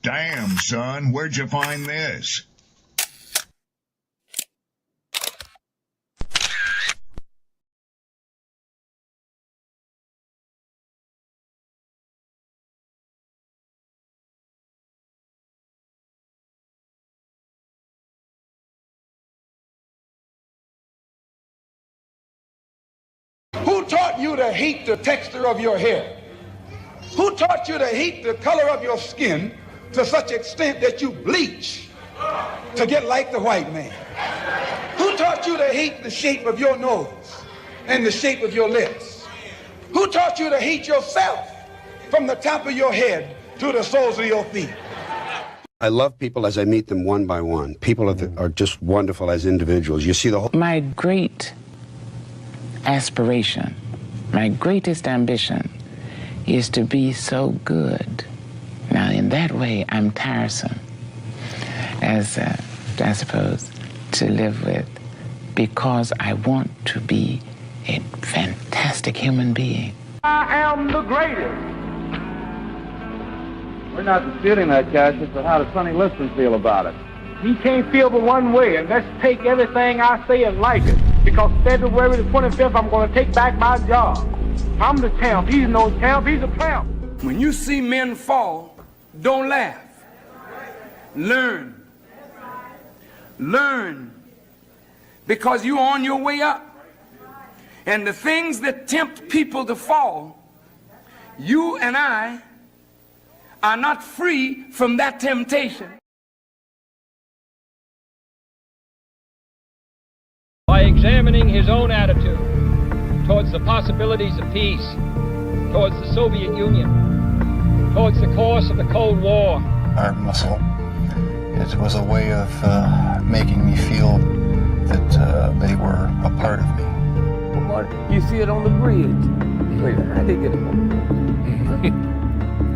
Damn, son, where'd you find this? Who taught you to hate the texture of your hair? Who taught you to hate the color of your skin to such extent that you bleach to get like the white man? Who taught you to hate the shape of your nose and the shape of your lips? Who taught you to hate yourself from the top of your head to the soles of your feet? I love people as I meet them one by one. People are just wonderful as individuals. You see the whole... My great aspiration, my greatest ambition is to be so good. Now, in that way, I'm tiresome, as I suppose, to live with, because I want to be a fantastic human being. I am the greatest. We're not disputing that, Cassius, but how does Sonny Liston feel about it? He can't feel but one way, and let's take everything I say and like it. Because February the 25th, I'm going to take back my job. I'm the champ. He's no champ. He's a tramp. When you see men fall, don't laugh. Learn. Learn. Because you're on your way up. And the things that tempt people to fall, you and I are not free from that temptation. By examining his own attitude towards the possibilities of peace, towards the Soviet Union, towards the course of the Cold War. Art muscle. It was a way of making me feel that they were a part of me. You see it on the bridge. Wait, how they get it?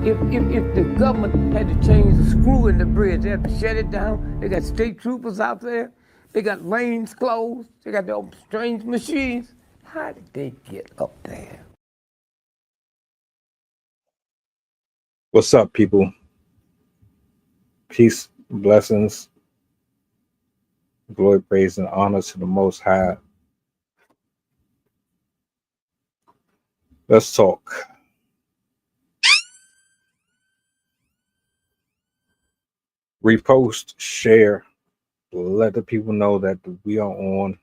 If the government had to change the screw in the bridge, they have to shut it down. They got state troopers out there. They got lanes closed. They got their strange machines. How did they get up there? What's up, people? Peace, blessings, glory, praise, and honor to the Most High. Let's talk. Repost, share, let the people know that we are on.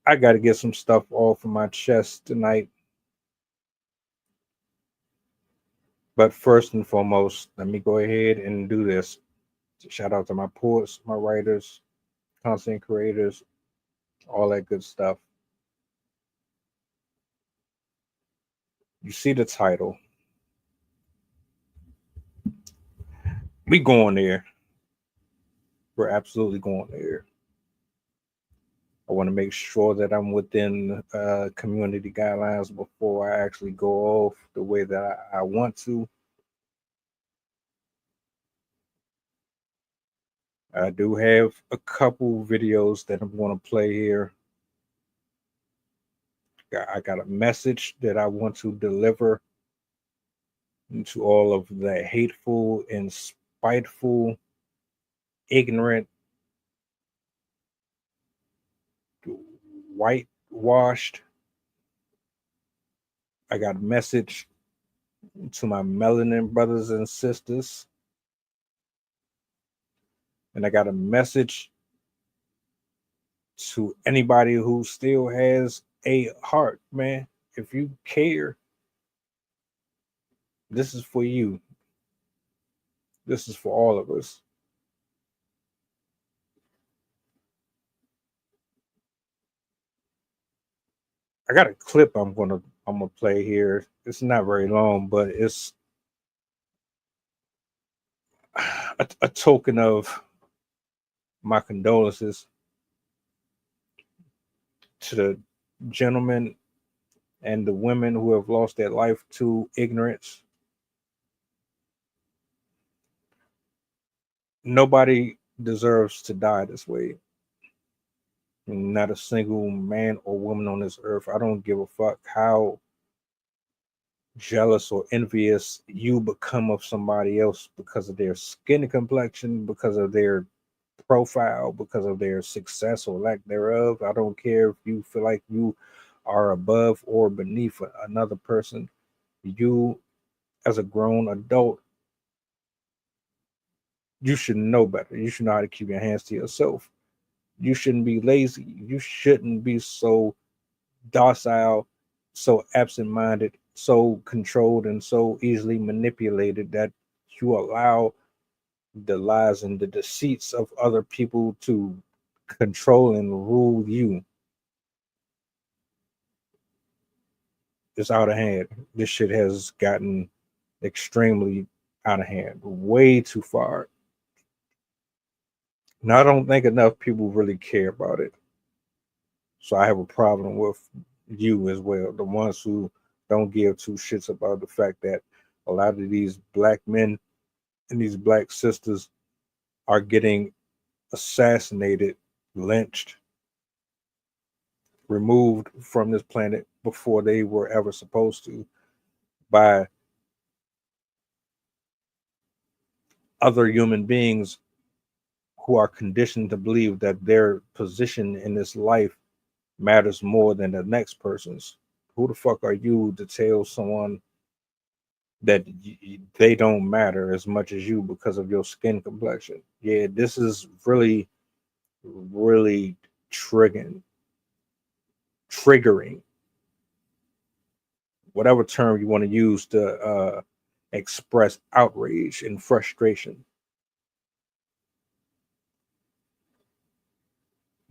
I got to get some stuff off of my chest tonight. But first and foremost, let me go ahead and do this. Shout out to my poets, my writers, content creators, all that good stuff. You see the title. We going there. We're absolutely going there. I want to make sure that I'm within community guidelines before I actually go off the way that I want to. I do have a couple videos that I'm going to play here. I got a message that I want to deliver to all of the hateful and spiteful, ignorant, whitewashed. I got a message to my melanin brothers and sisters. And I got a message to anybody who still has a heart, man. If you care, this is for you. This is for all of us. I got a clip I'm gonna play here. It's not very long, but it's a token of my condolences to the gentlemen and the women who have lost their life to ignorance. Nobody deserves to die this way. Not a single man or woman on this earth. I don't give a fuck how jealous or envious you become of somebody else because of their skin complexion, because of their profile, because of their success or lack thereof. I don't care if you feel like you are above or beneath another person. You, as a grown adult, you should know better. You should know how to keep your hands to yourself. You shouldn't be lazy. You shouldn't be so docile, so absent-minded, so controlled, and so easily manipulated that you allow the lies and the deceits of other people to control and rule you. It's out of hand. This shit has gotten extremely out of hand, way too far. Now, I don't think enough people really care about it. So I have a problem with you as well, the ones who don't give two shits about the fact that a lot of these black men and these black sisters are getting assassinated, lynched, removed from this planet before they were ever supposed to by other human beings who are conditioned to believe that their position in this life matters more than the next person's. Who the fuck are you to tell someone that they don't matter as much as you because of your skin complexion? Yeah, this is really, really triggering, whatever term you want to use to express outrage and frustration.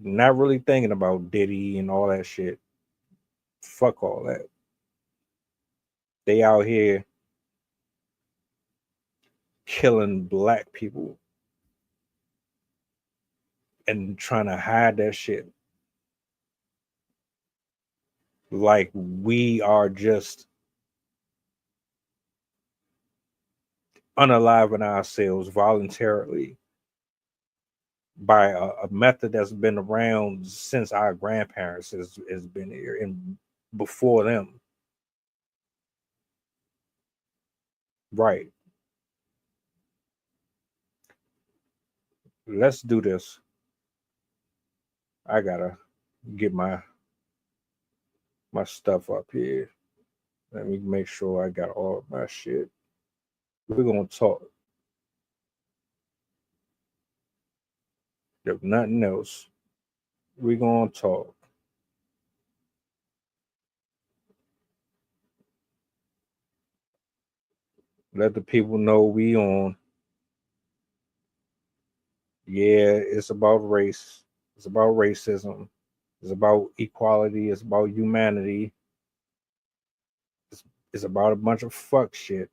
Not really thinking about Diddy and all that shit. Fuck all that. They out here killing black people and trying to hide that shit. Like we are just unaliving ourselves voluntarily by a method that's been around since our grandparents has been here and before them. Right. Let's do this. I gotta get my stuff up here. Let me make sure I got all of my shit. We're gonna talk. If nothing else, we're gonna talk. Let the people know we on. Yeah, it's about race. It's about racism. It's about equality. It's about humanity. It's about a bunch of fuck shit.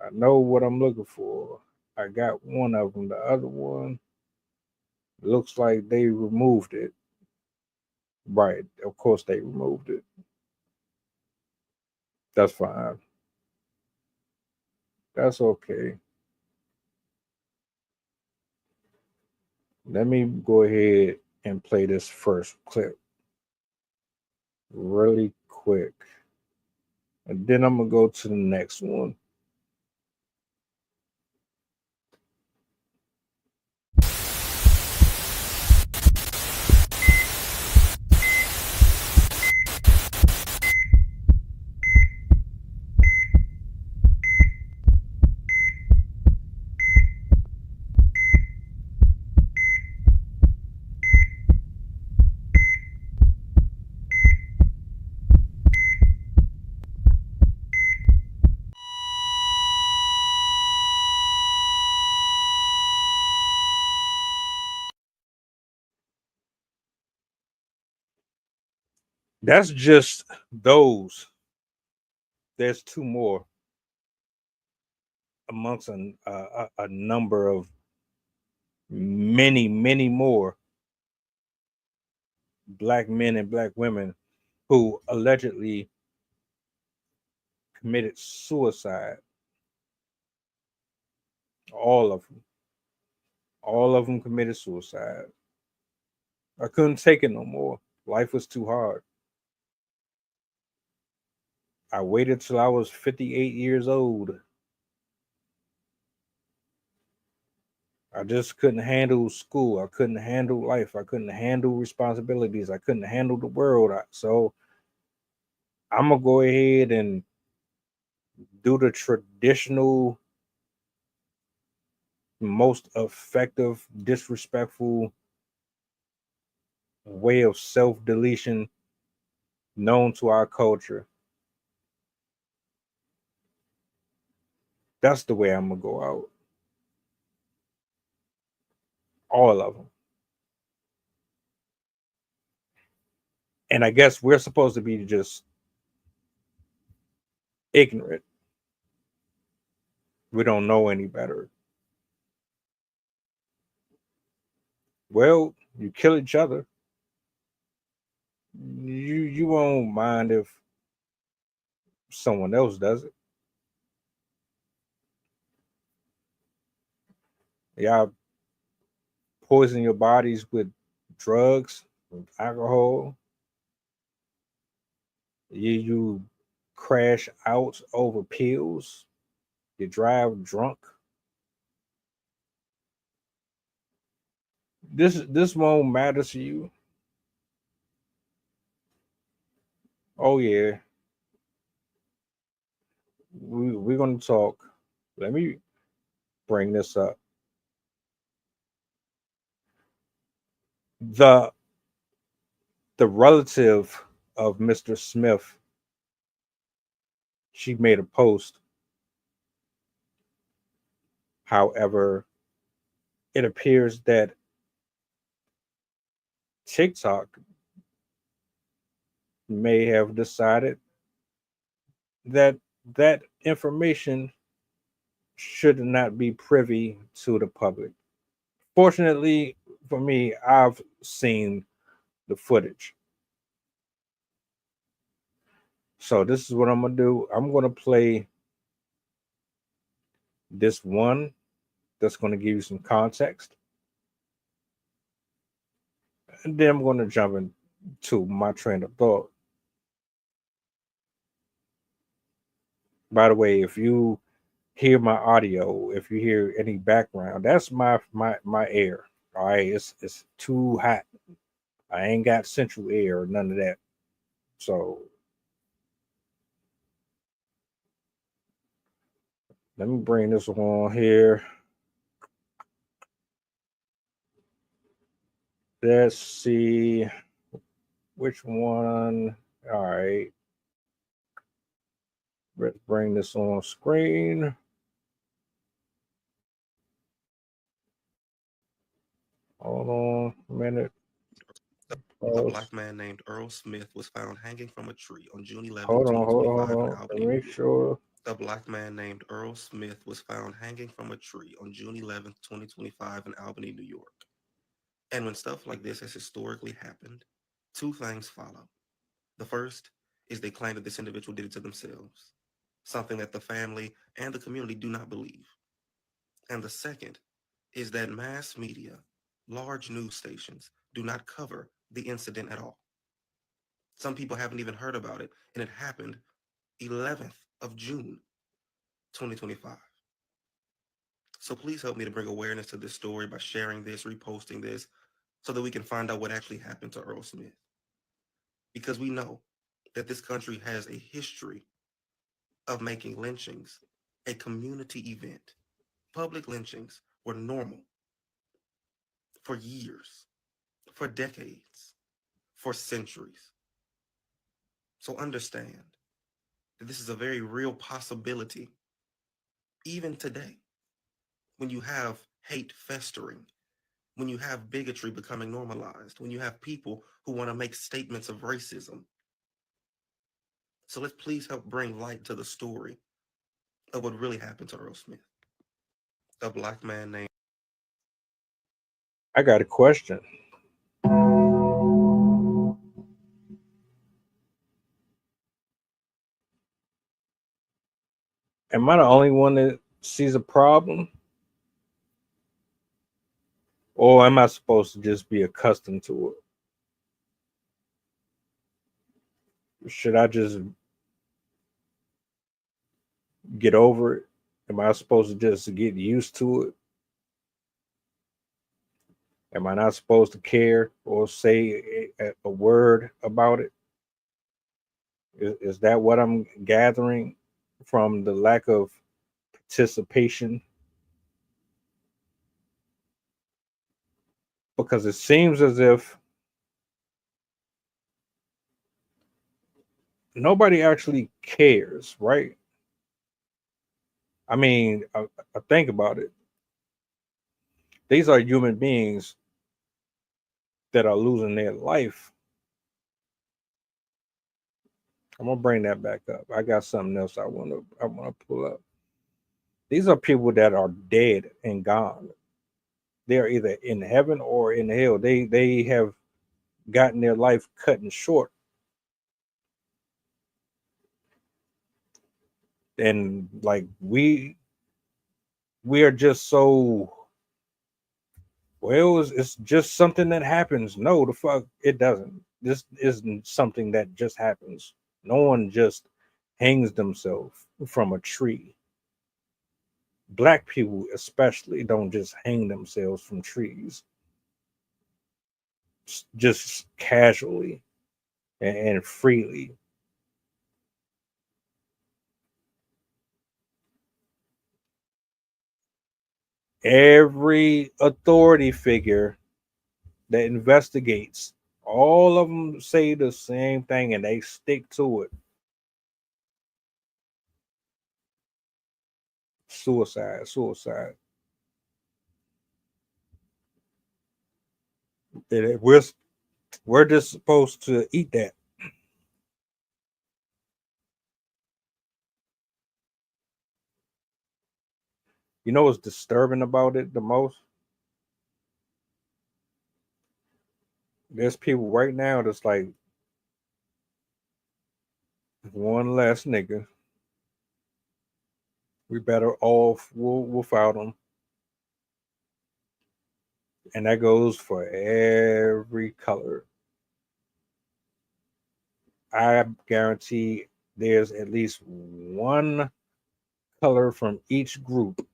I know what I'm looking for. I got one of them. The other one looks like they removed it. Right. Of course they removed it. That's fine. That's okay. Let me go ahead and play this first clip really quick. And then I'm going to go to the next one. That's just those. There's two more amongst a number of many, many more black men and black women who allegedly committed suicide. All of them. All of them committed suicide. I couldn't take it no more. Life was too hard. I waited till I was 58 years old. I just couldn't handle school. I couldn't handle life. I couldn't handle responsibilities. I couldn't handle the world. So I'm going to go ahead and do the traditional, most effective, disrespectful way of self-deletion known to our culture. That's the way I'm going to go out. All of them. And I guess we're supposed to be just ignorant. We don't know any better. Well, you kill each other. You won't mind if someone else does it. Y'all poison your bodies with drugs, with alcohol. You crash out over pills. You drive drunk. This won't matter to you. Oh yeah. We're gonna talk. Let me bring this up. The relative of Mr. Smith, she made a post. However, it appears that TikTok may have decided that that information should not be privy to the public. Fortunately for me, I've seen the footage. So this is what I'm going to do. I'm going to play this one that's going to give you some context. And then I'm going to jump into my train of thought. By the way, if you hear my audio, if you hear any background, that's my air. All right, it's too hot. I ain't got central air or none of that. So let me bring this on here. Let's see which one. All right. Let's bring this on screen. Hold on a minute. A black man named Earl Smith was found hanging from a tree on June 11, Hold 2025 in on. Albany. Make sure. A black man named Earl Smith was found hanging from a tree on June 11, 2025 in Albany, New York. And when stuff like this has historically happened, two things follow. The first is they claim that this individual did it to themselves, something that the family and the community do not believe. And the second is that mass media, large news stations, do not cover the incident at all. Some people haven't even heard about it, and it happened 11th of June, 2025. So please help me to bring awareness to this story by sharing this, reposting this, so that we can find out what actually happened to Earl Smith. Because we know that this country has a history of making lynchings a community event. Public lynchings were normal for years, for decades, for centuries. So understand that this is a very real possibility, even today, when you have hate festering, when you have bigotry becoming normalized, when you have people who want to make statements of racism. So let's please help bring light to the story of what really happened to Earl Smith. A black man named... I got a question. Am I the only one that sees a problem? Or am I supposed to just be accustomed to it? Should I just get over it? Am I supposed to just get used to it? Am I not supposed to care or say a word about it? Is that what I'm gathering from the lack of participation? Because it seems as if nobody actually cares, right? I mean, I think about it. These are human beings that are losing their life. I'm gonna bring that back up. I got something else I wanna pull up. These are people that are dead and gone. They are either in heaven or in hell. They have gotten their life cut short, and like we are just so well. It's just something that happens. No, the fuck it doesn't. This isn't something that just happens. No one just hangs themselves from a tree. Black people especially don't just hang themselves from trees just casually and freely. Every authority figure that investigates, all of them say the same thing and they stick to it. Suicide, suicide. We're just supposed to eat that. You know what's disturbing about it the most? There's people right now that's like one less nigga. We better off without them. And that goes for every color. I guarantee there's at least one color from each group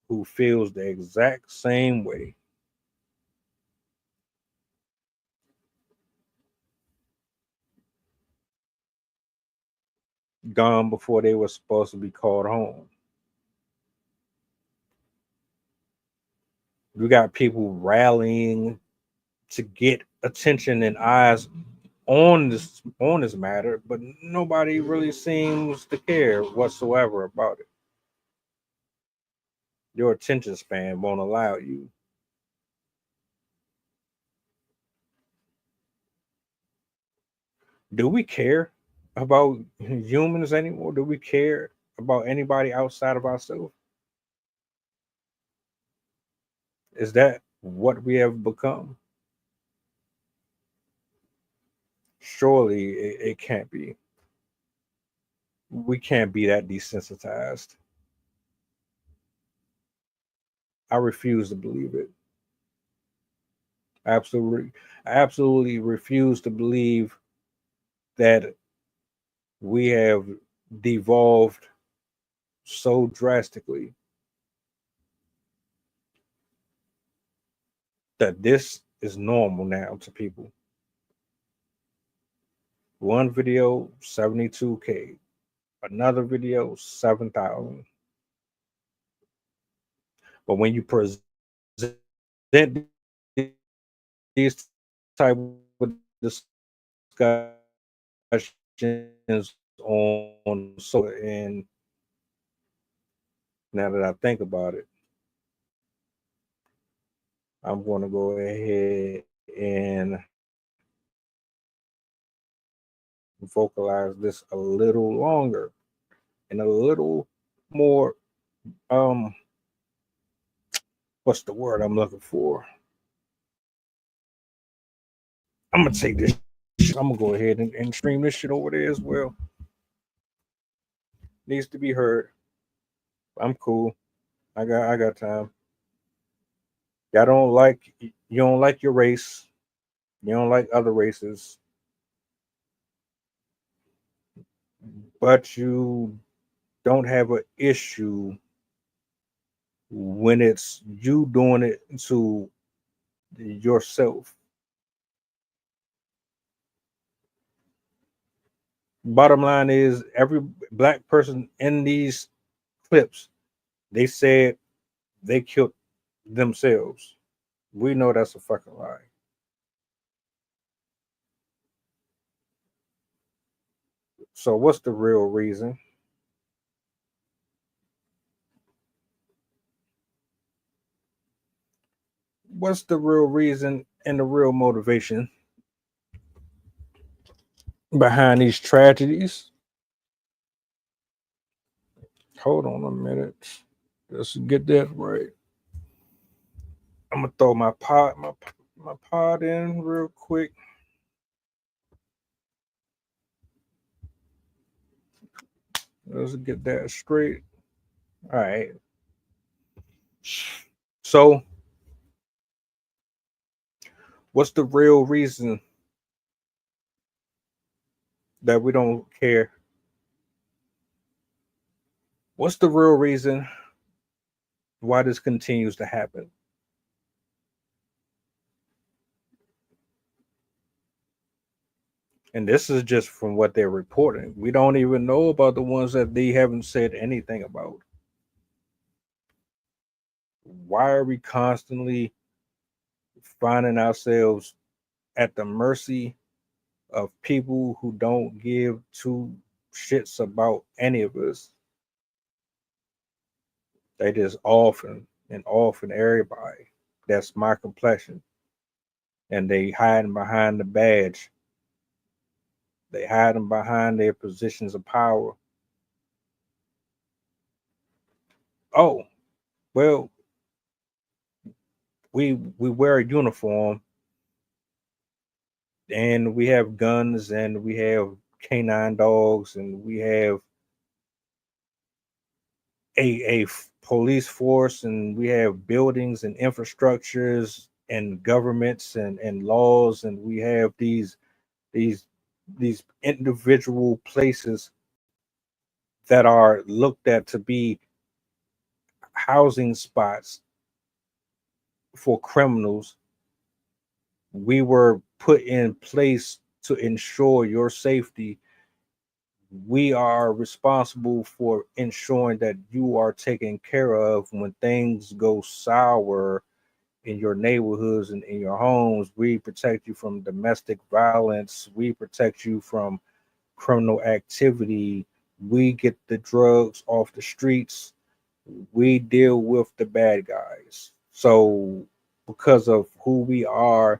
who feels the exact same way. Gone before they were supposed to be called home. We got people rallying to get attention and eyes on this matter, but nobody really seems to care whatsoever about it. Your attention span won't allow you. Do we care about humans anymore? Do we care about anybody outside of ourselves? Is that what we have become? Surely it can't be. We can't be that desensitized. I refuse to believe it. Absolutely, absolutely refuse to believe that we have devolved so drastically that this is normal now to people. One video, 72K. Another video, 7,000. But when you present these type of discussions on so, and now that I think about it, I'm going to go ahead and vocalize this a little longer and a little more what's the word I'm looking for? I'm gonna take this shit. I'm gonna go ahead and stream this shit over there as well. Needs to be heard. I'm cool. I got time. Y'all you don't like your race. You don't like other races. but you don't have an issue when it's you doing it to yourself. Bottom line is, every black person in these clips, they said they killed themselves. We know that's a fucking lie. So what's the real reason? What's the real reason and the real motivation behind these tragedies? Hold on a minute. Let's get that right. I'm gonna throw my pod in real quick. Let's get that straight. All right. So, what's the real reason that we don't care? What's the real reason why this continues to happen? And this is just from what they're reporting. We don't even know about the ones that they haven't said anything about. Why are we constantly finding ourselves at the mercy of people who don't give two shits about any of us? They just often everybody. That's my complexion. And they hiding behind the badge. They hiding behind their positions of power. Oh, well, we wear a uniform and we have guns and we have canine dogs and we have a police force and we have buildings and infrastructures and governments and laws, and we have these these individual places that are looked at to be housing spots for criminals. We were put in place to ensure your safety. We are responsible for ensuring that you are taken care of when things go sour in your neighborhoods and in your homes. We protect you from domestic violence. We protect you from criminal activity. We get the drugs off the streets. We deal with the bad guys. So, because of who we are,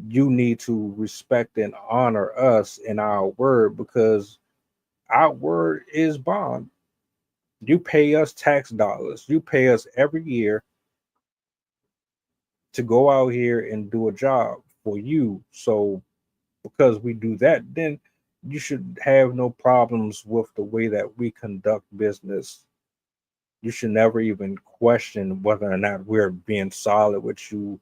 you need to respect and honor us in our word, because our word is bond. You pay us tax dollars. You pay us every year to go out here and do a job for you. So, because we do that, then you should have no problems with the way that we conduct business. You should never even question whether or not we're being solid with you.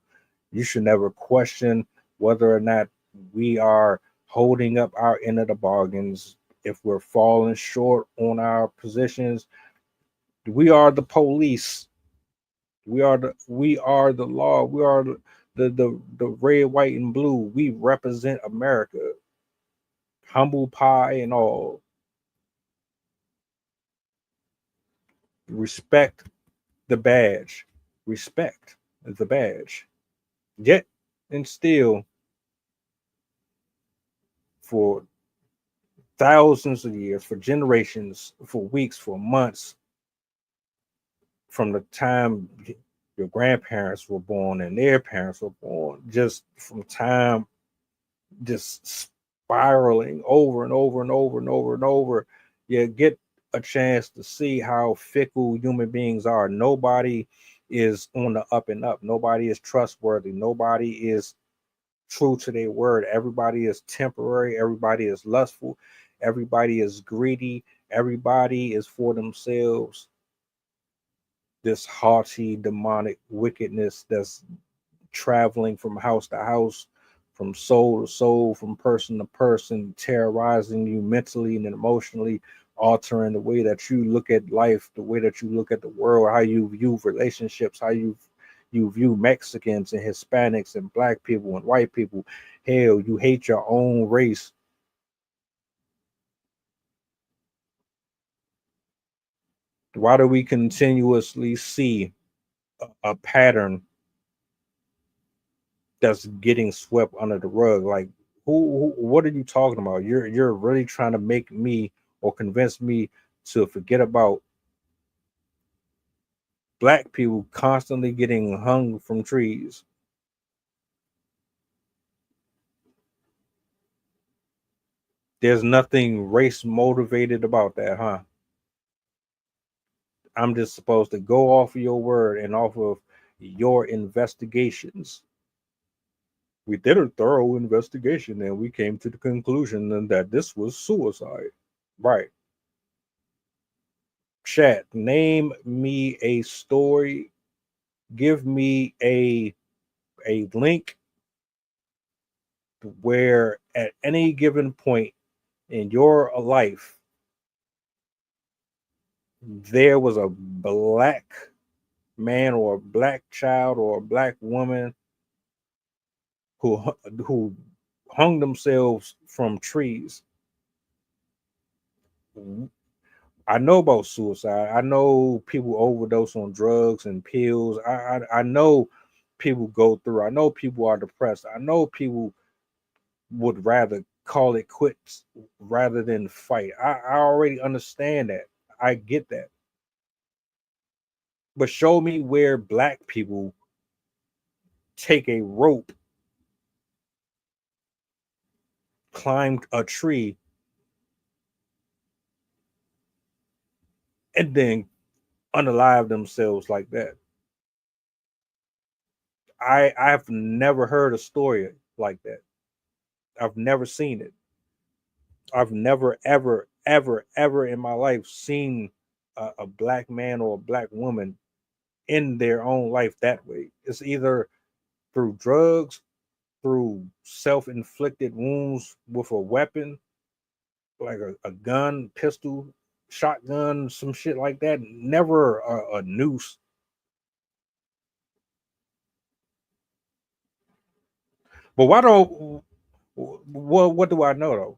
You should never question whether or not we are holding up our end of the bargains. If we're falling short on our positions, we are the police. We are the law. We are the red, white, and blue. We represent America. Humble pie and all. Respect the badge. Respect the badge. Yet and still, for thousands of years, for generations, for weeks, for months, from the time your grandparents were born and their parents were born, just from time, just spiraling over and over and over and over and over, you get a chance to see how fickle human beings are. Nobody is on the up and up. Nobody is trustworthy. Nobody is true to their word. Everybody is temporary. Everybody is lustful. Everybody is greedy. Everybody is for themselves. This haughty, demonic wickedness that's traveling from house to house, from soul to soul, from person to person, terrorizing you mentally and emotionally, altering the way that you look at life, the way that you look at the world, how you view relationships, how you view Mexicans and Hispanics and black people and white people. Hell, you hate your own race. Why do we continuously see a pattern that's getting swept under the rug? Like, what are you talking about? You're really trying to make me or convince me to forget about black people constantly getting hung from trees. There's nothing race motivated about that, huh? I'm just supposed to go off of your word and off of your investigations. We did a thorough investigation and we came to the conclusion that this was suicide. Right. Chat, name me a story. Give me a link where at any given point in your life there was a black man or a black child or a black woman who hung themselves from trees. I know about suicide. I know people overdose on drugs and pills. I know people go through. I know people are depressed. I know people would rather call it quits rather than fight. I already understand that. I get that. But show me where black people take a rope, climbed a tree, and then unalive themselves like that. I've never heard a story like that. I've never seen it. I've never ever in my life seen a black man or a black woman in their own life that way. It's either through drugs, through self-inflicted wounds with a weapon, like a gun, pistol, shotgun, some shit like that. Never a noose. But why don't what do I know though?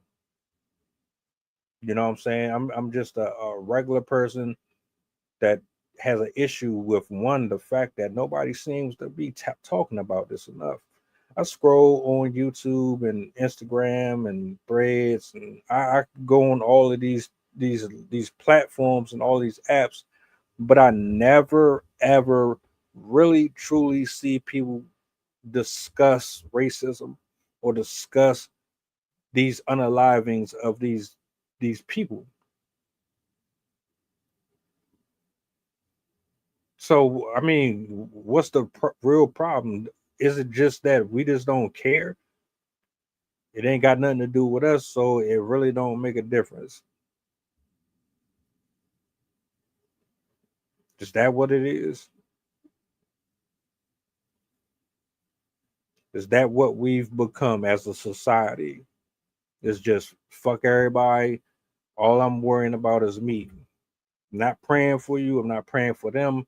You know what I'm saying? I'm just a regular person that has an issue with one, the fact that nobody seems to be talking about this enough. I scroll on YouTube and Instagram and Threads, and I go on all of these platforms and all these apps, but I never ever really truly see people discuss racism or discuss these unalivings of these people. So, I mean, what's the real problem? Is it just that we just don't care? It ain't got nothing to do with us, so it really don't make a difference. Is that what it is? Is that what we've become as a society? It's just fuck everybody. All I'm worrying about is me. I'm not praying for you. I'm not praying for them.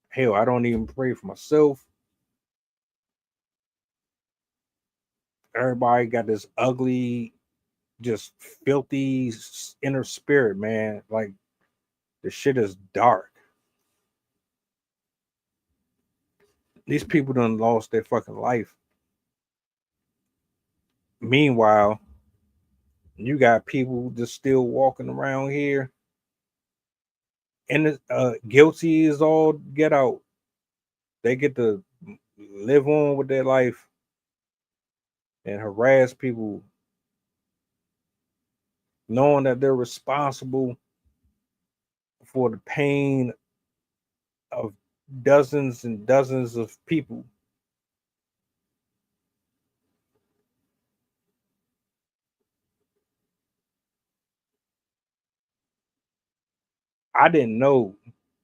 Hell, I don't even pray for myself. Everybody got this ugly, just filthy inner spirit, man. Like the shit is dark. These people done lost their fucking life. Meanwhile, you got people just still walking around here and guilty as all get out. They get to live on with their life and harass people, knowing that they're responsible for the pain of dozens and dozens of people. I didn't know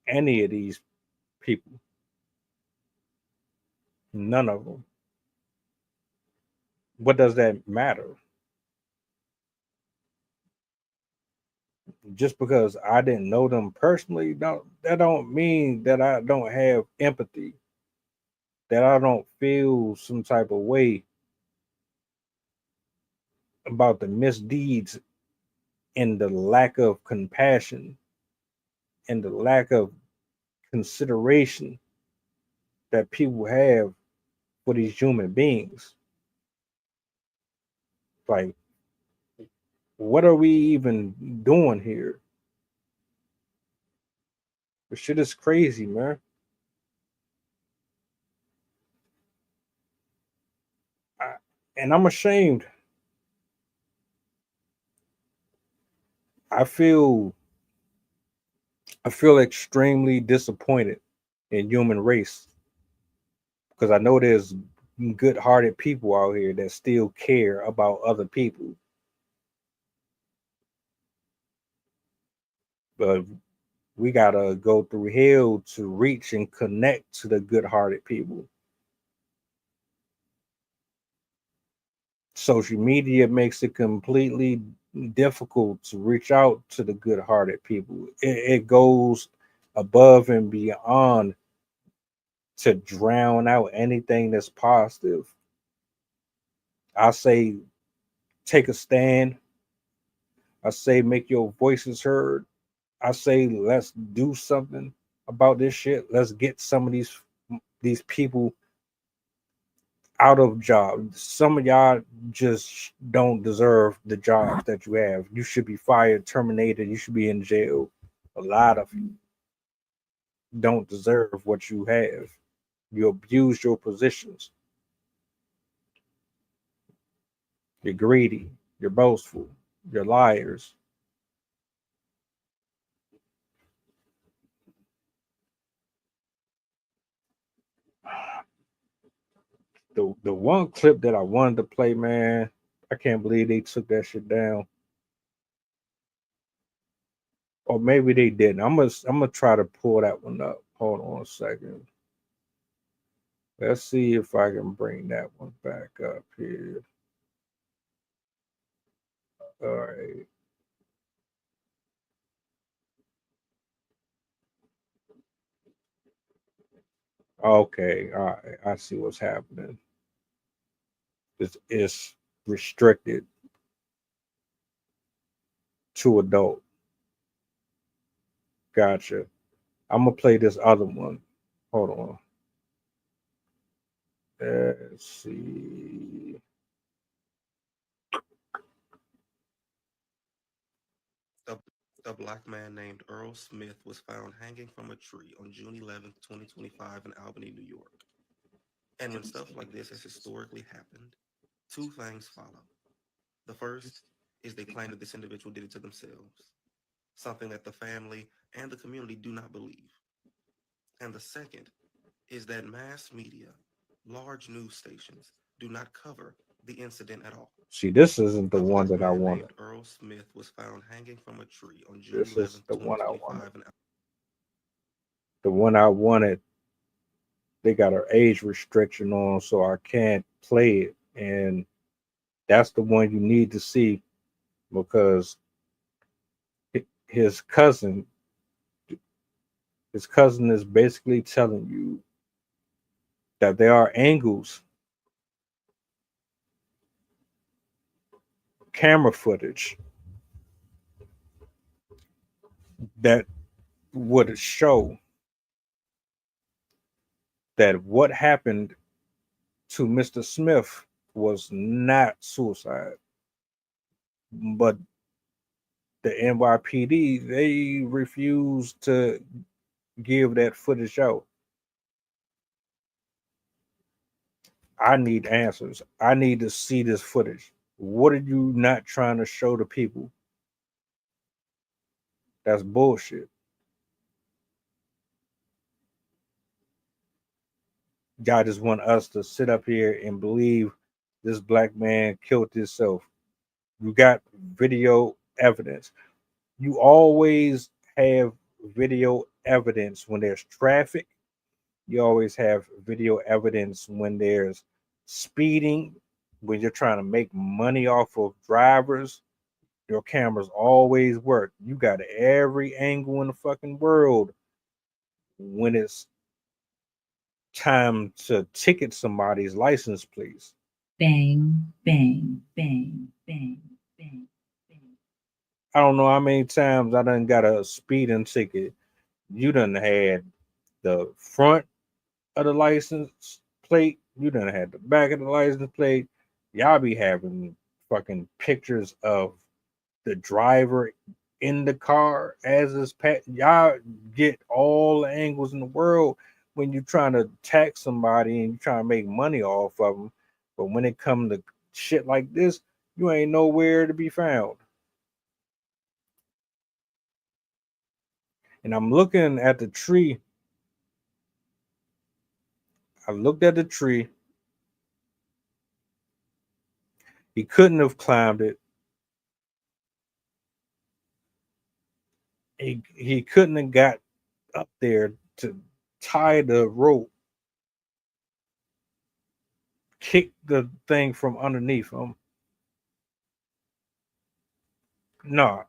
any of these people. None of them. what does that matter? Just because I didn't know them personally, that don't mean that I don't have empathy, that I don't feel some type of way about the misdeeds and the lack of compassion and the lack of consideration that people have for these human beings. Like, what are we even doing here? The shit is crazy, man. And I'm ashamed. I feel extremely disappointed in human race because I know there's good-hearted people out here that still care about other people. But we gotta go through hell to reach and connect to the good-hearted people. Social media makes it completely difficult to reach out to the good-hearted people. It goes above and beyond to drown out anything that's positive. I say take a stand. I say make your voices heard. I say let's do something about this shit. Let's get some of these people out of jobs. Some of y'all just don't deserve the jobs that you have. You should be fired, terminated. You should be in jail. A lot of you don't deserve what you have. You abuse your positions. You're greedy. You're boastful. You're liars. The one clip that I wanted to play, man, I can't believe they took that shit down. Or maybe they didn't. I'm gonna try to pull that one up. Hold on a second. Let's see if I can bring that one back up here. All right. Okay. All right. I see what's happening. It's restricted to adult. Gotcha. I'm gonna play this other one. Hold on. Let's see. A black man named Earl Smith was found hanging from a tree on June 11th, 2025 in Albany, New York. And when stuff like this has historically happened, two things follow. The first is they claim that this individual did it to themselves, something that the family and the community do not believe. And the second is that mass media, large news stations, do not cover the incident at all. See, this isn't the A one black that I man wanted. named Earl Smith was found hanging from a tree on June This is 11th, the one I wanted. 2025 in The one I wanted, they got an age restriction on, so I can't play it. And that's the one you need to see because his cousin, his cousin is basically telling you that there are angles, camera footage that would show that what happened to Mr. Smith was not suicide, but the NYPD they refused to give that footage out. I need answers. I need to see this footage. What are you not trying to show the people? That's bullshit. Y'all just want us to sit up here and believe this black man killed himself. You got video evidence. You always have video evidence when there's traffic. You always have video evidence when there's speeding. when you're trying to make money off of drivers, your cameras always work. You got every angle in the fucking world when it's time to ticket somebody's license plate. Bang, bang, bang, bang, bang, bang. I don't know how many times I done got a speeding ticket. You done had the front of the license plate. You done had the back of the license plate. Y'all be having fucking pictures of the driver in the car as is y'all get all the angles in the world when you're trying to tax somebody and you're trying to make money off of them. But when it comes to shit like this, you ain't nowhere to be found. And I'm looking at the tree. I looked at the tree. He couldn't have climbed it. He couldn't have got up there to tie the rope, kick the thing from underneath him. No,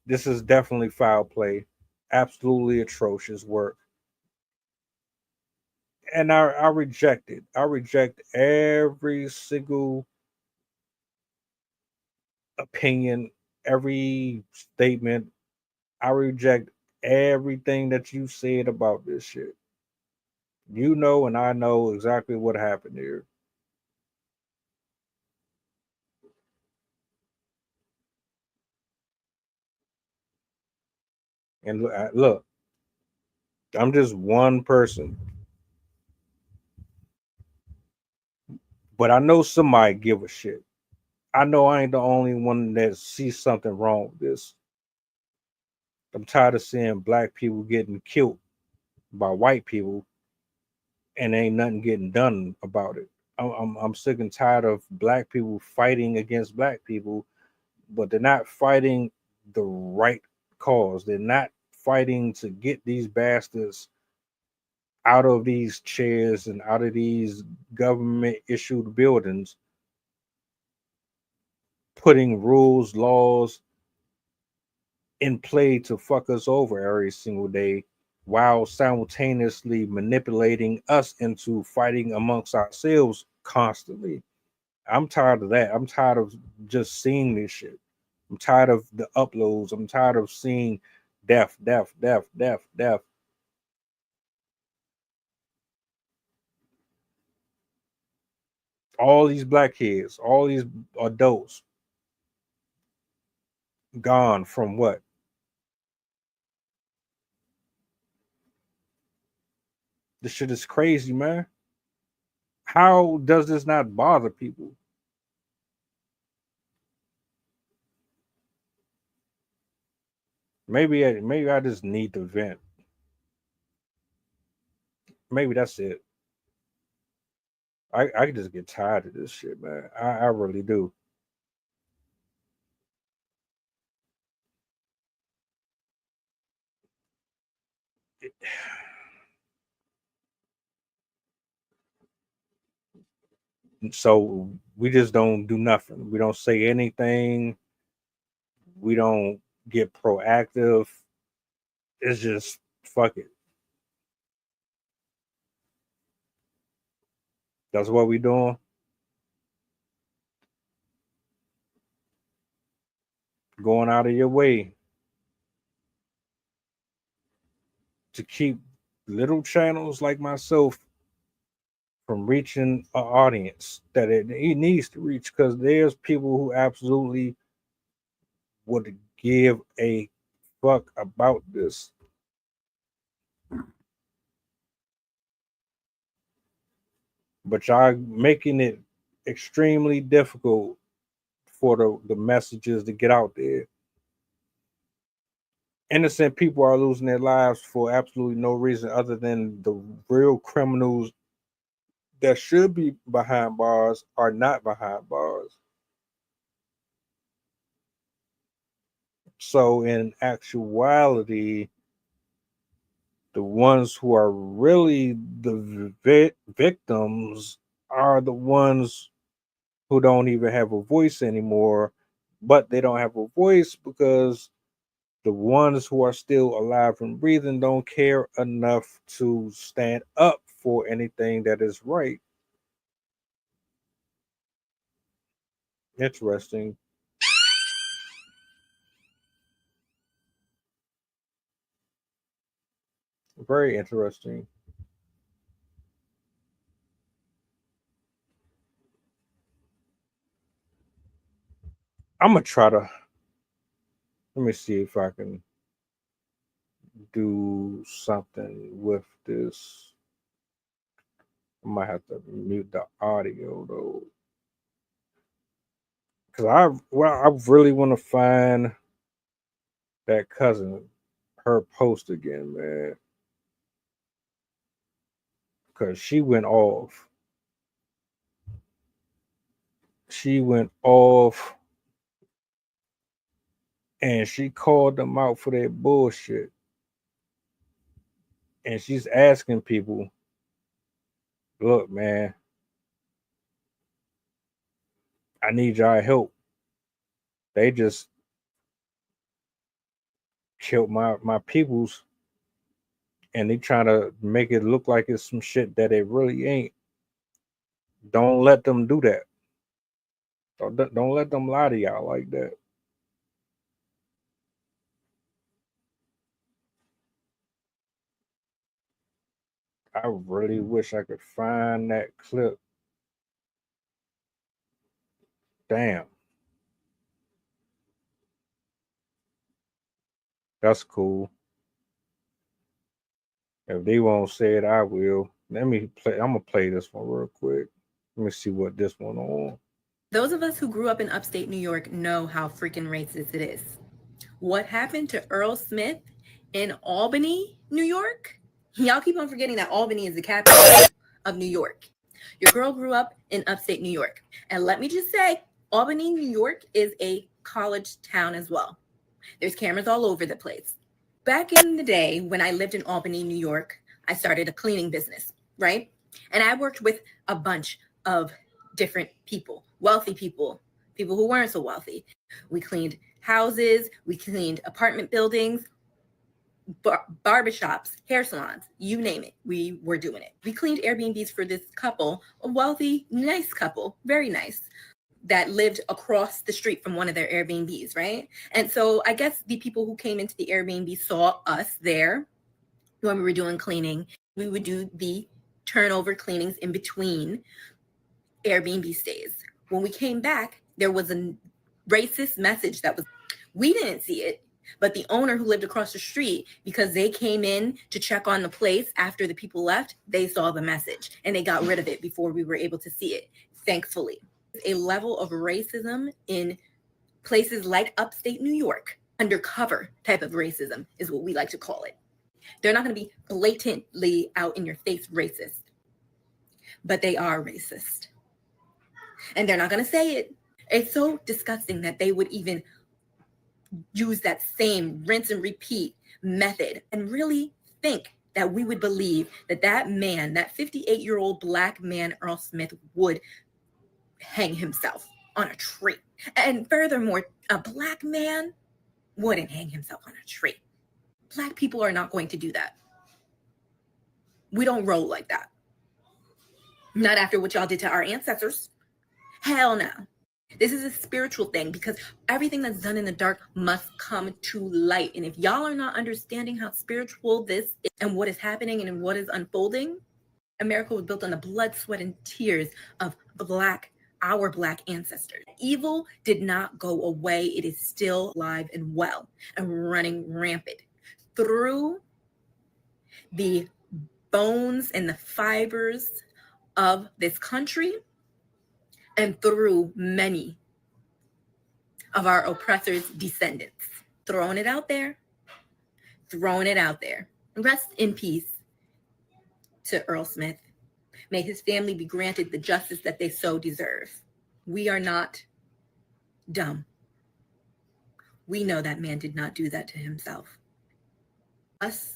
this is definitely foul play. Absolutely atrocious work. And I reject it. I reject every single opinion, every statement. I reject everything that you said about this shit. You know, and I know exactly what happened here. And look, I'm just one person, but I know somebody give a shit. I know I ain't the only one that sees something wrong with this. I'm tired of seeing black people getting killed by white people and ain't nothing getting done about it. I'm sick and tired of black people fighting against black people, but they're not fighting the right cause. They're not fighting to get these bastards out of these chairs and out of these government issued buildings, putting rules, laws in play to fuck us over every single day while simultaneously manipulating us into fighting amongst ourselves constantly. I'm tired of that. I'm tired of just seeing this shit. I'm tired of the uploads. I'm tired of seeing death, death, death, death, death. All these black kids, all these adults gone from what? This shit is crazy, man. How does this not bother people? Maybe I just need to vent. Maybe that's it. I just get tired of this shit, man. I really do. So we just don't do nothing. We don't say anything. We don't get proactive. It's just fuck it. That's what we doing. Going out of your way to keep little channels like myself from reaching an audience that it needs to reach, because there's people who absolutely would give a fuck about this. But y'all making it extremely difficult for the messages to get out there. Innocent people are losing their lives for absolutely no reason other than the real criminals that should be behind bars are not behind bars. So in actuality, the ones who are really the victims are the ones who don't even have a voice anymore, but they don't have a voice because the ones who are still alive and breathing don't care enough to stand up for anything that is right. Interesting. Very interesting. I'm gonna try to let me see if I can do something with this. I might have to mute the audio though, because I really want to find that cousin, her post again, man, because she went off. She went off, and she called them out for their bullshit, and she's asking people, "Look, man, I need y'all help. They just killed my peoples, and they trying to make it look like it's some shit that it really ain't. Don't let them do that. Don't let them lie to y'all like that." I really wish I could find that clip. Damn. That's cool. If they won't say it, I will. Let me play. I'm gonna play this one real quick. Let me see what this one on. Those of us who grew up in upstate New York know how freaking racist it is. What happened to Earl Smith in Albany, New York? Y'all keep on forgetting that Albany is the capital of New York. Your girl grew up in upstate New York. And let me just say, Albany, New York is a college town as well. There's cameras all over the place. Back in the day when I lived in Albany, New York, I started a cleaning business, right? And I worked with a bunch of different people, wealthy people, people who weren't so wealthy. We cleaned houses, we cleaned apartment buildings, barbershops, hair salons, you name it, we were doing it. We cleaned Airbnbs for this couple, a wealthy, nice couple, very nice, that lived across the street from one of their Airbnbs, right? And so I guess the people who came into the Airbnb saw us there when we were doing cleaning. We would do the turnover cleanings in between Airbnb stays. When we came back, there was a racist message that was, we didn't see it, but the owner who lived across the street, because they came in to check on the place after the people left, they saw the message and they got rid of it before we were able to see it, thankfully. A level of racism in places like upstate New York, undercover type of racism is what we like to call it. They're not going to be blatantly out in your face racist, but they are racist. And they're not going to say it. It's so disgusting that they would even use that same rinse and repeat method and really think that we would believe that that man, that 58-year-old Black man, Earl Smith, would hang himself on a tree. And furthermore, a Black man wouldn't hang himself on a tree. Black people are not going to do that. We don't roll like that. Not after what y'all did to our ancestors. Hell no. This is a spiritual thing because everything that's done in the dark must come to light. And if y'all are not understanding how spiritual this is and what is happening and what is unfolding, America was built on the blood, sweat, and tears of our Black ancestors. Evil did not go away. It is still alive and well and running rampant through the bones and the fibers of this country and through many of our oppressors' descendants. Throwing it out there. Rest in peace to Earl Smith. May his family be granted the justice that they so deserve. We are not dumb. We know that man did not do that to himself. Us,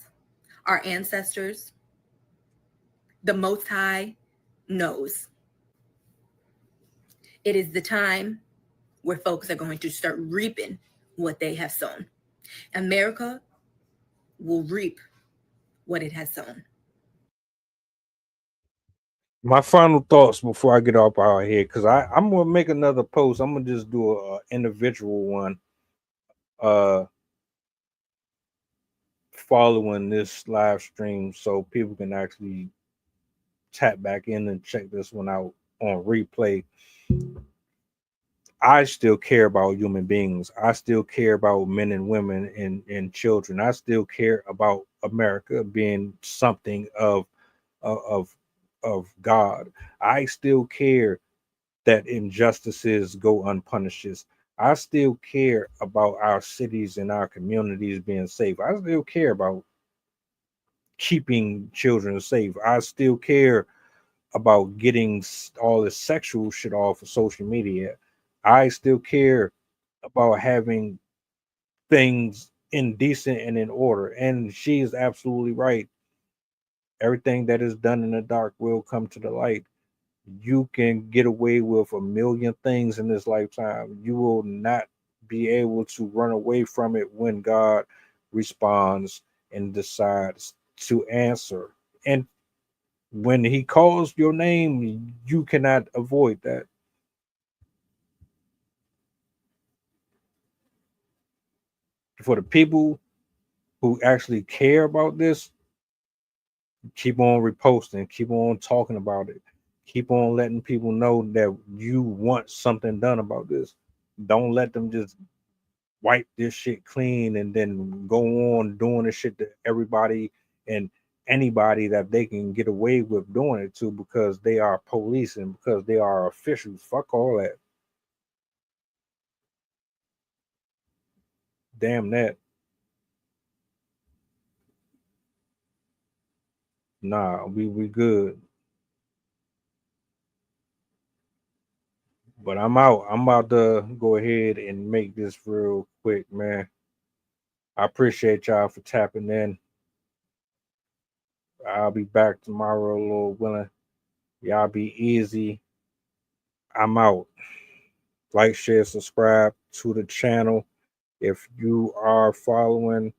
our ancestors, the Most High knows. It is the time where folks are going to start reaping what they have sown. America will reap what it has sown. My final thoughts before I get off out here, because I'm gonna make another post. I'm gonna just do a individual one following this live stream so people can actually tap back in and check this one out on replay. I still care about human beings. I still care about men and women and children. I still care about America being something of God. I still care that injustices go unpunished. I still care about our cities and our communities being safe. I still care about keeping children safe. I still care about getting all this sexual shit off of social media. I still care about having things indecent and in order. And she is absolutely right. Everything that is done in the dark will come to the light. You can get away with a million things in this lifetime. You will not be able to run away from it when God responds and decides to answer. And when he calls your name, you cannot avoid that. For the people who actually care about this, keep on reposting, keep on talking about it, keep on letting people know that you want something done about this. Don't let them just wipe this shit clean and then go on doing this shit to everybody and anybody that they can get away with doing it to because they are police and because they are officials. Fuck all that. Damn that. Nah, we good. But I'm out. I'm about to go ahead and make this real quick, man. I appreciate y'all for tapping in. I'll be back tomorrow, Lord willing. Y'all be easy. I'm out. Like, share, subscribe to the channel. If you are following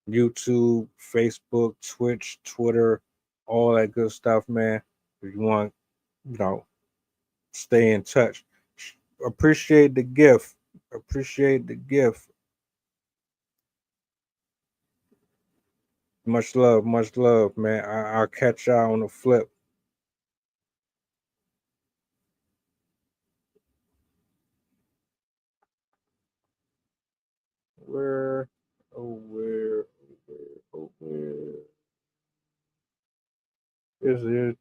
YouTube, Facebook, Twitch, Twitter, all that good stuff, man. If you want, stay in touch. Appreciate the gift. Appreciate the gift. Much love, man. I'll catch y'all on the flip. Where is it?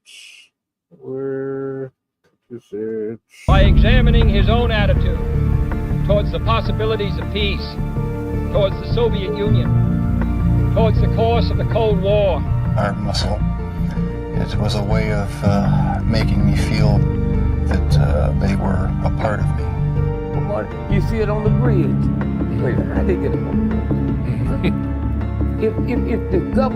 Where is it? By examining his own attitude towards the possibilities of peace, towards the Soviet Union, towards the course of the Cold War. Art muscle. It was a way of making me feel that they were a part of me. You see it on the bridge. Wait, how did they get it? If the government